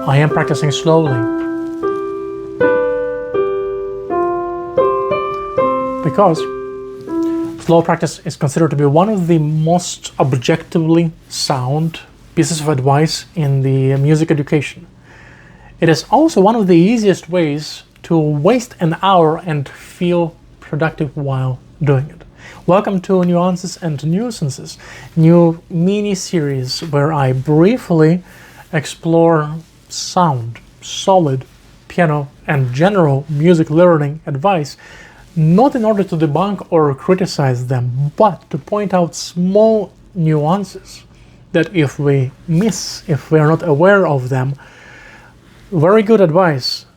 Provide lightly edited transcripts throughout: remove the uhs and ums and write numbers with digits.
I am practicing slowly because slow practice is considered to be one of the most objectively sound pieces of advice in the music education. It is also one of the easiest ways to waste an hour and feel productive while doing it. Welcome to Nuances and Nuisances, new mini-series where I briefly explore sound, solid, piano and general music learning advice, not in order to debunk or criticize them, but to point out small nuances that if we miss, if we are not aware of them, very good advice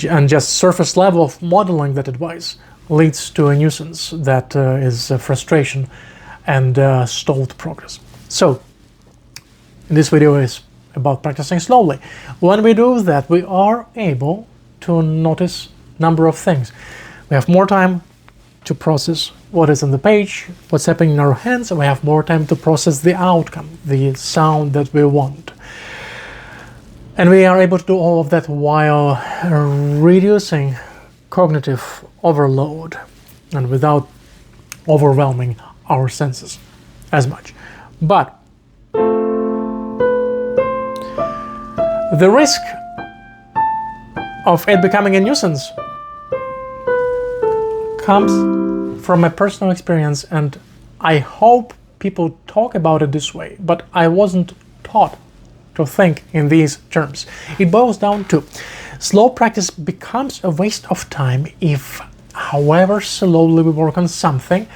and just surface level of modeling that advice leads to a nuisance that is frustration and stalled progress. So this video is about practicing slowly. When we do that, we are able to notice a number of things. We have more time to process what is on the page, what's happening in our hands, and we have more time to process the outcome, the sound that we want. And we are able to do all of that while reducing cognitive overload and without overwhelming our senses as much. But the risk of it becoming a nuisance comes from a personal experience, and I hope people talk about it this way, but I wasn't taught to think in these terms. It boils down to slow practice becomes a waste of time if, however slowly we work on something,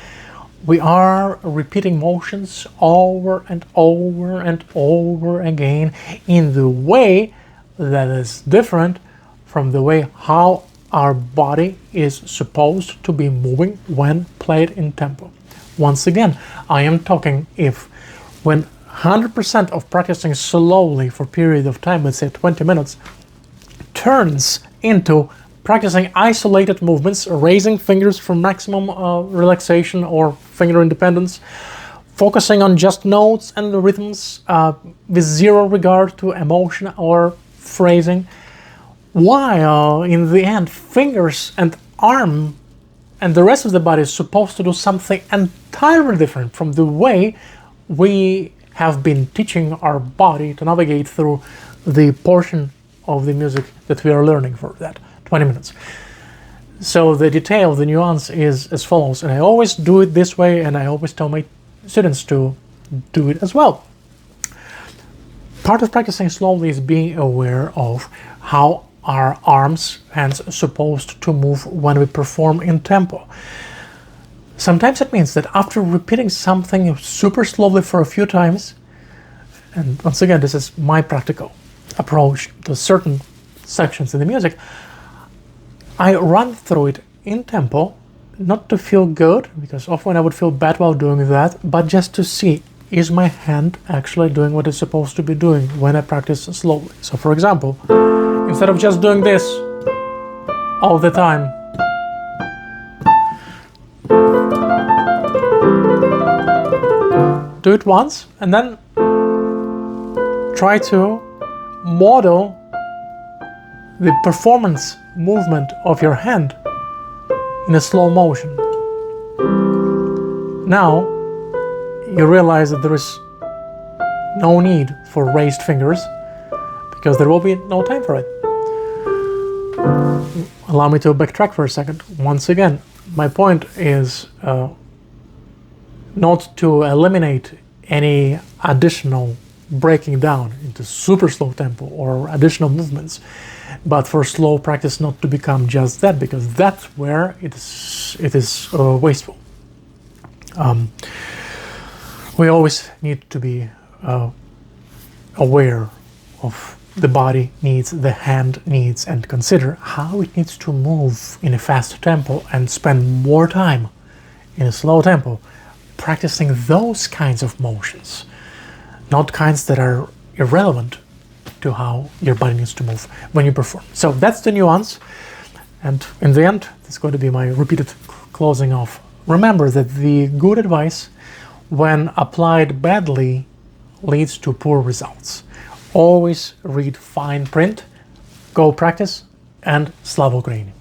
we are repeating motions over and over and over again in the way that is different from the way how our body is supposed to be moving when played in tempo. Once again, I am talking if when 100% of practicing slowly for a period of time, let's say 20 minutes, turns into practicing isolated movements, raising fingers for maximum relaxation or finger independence, focusing on just notes and rhythms with zero regard to emotion or phrasing, while in the end fingers and arm and the rest of the body is supposed to do something entirely different from the way we have been teaching our body to navigate through the portion of the music that we are learning for that 20 minutes. So the detail, the nuance is as follows, and I always do it this way, and I always tell my students to do it as well. Part of practicing slowly is being aware of how our arms, hands are supposed to move when we perform in tempo. Sometimes it means that after repeating something super slowly for a few times, and once again, this is my practical approach to certain sections in the music, I run through it in tempo, not to feel good, because often I would feel bad while doing that, but just to see, is my hand actually doing what it's supposed to be doing when I practice slowly? So for example, instead of just doing this all the time, do it once and then try to model the performance movement of your hand in a slow motion. Now you realize that there is no need for raised fingers because there will be no time for it. Allow me to backtrack for a second. Once again, my point is not to eliminate any additional breaking down into super slow tempo or additional movements, but for slow practice not to become just that, because that's where it is wasteful. We always need to be aware of the body needs, the hand needs, and consider how it needs to move in a fast tempo and spend more time in a slow tempo practicing those kinds of motions, not kinds that are irrelevant to how your body needs to move when you perform. So that's the nuance, and in the end, it's going to be my repeated closing off. Remember that the good advice, when applied badly, leads to poor results. Always read fine print, go practice, and Slava Ukraini.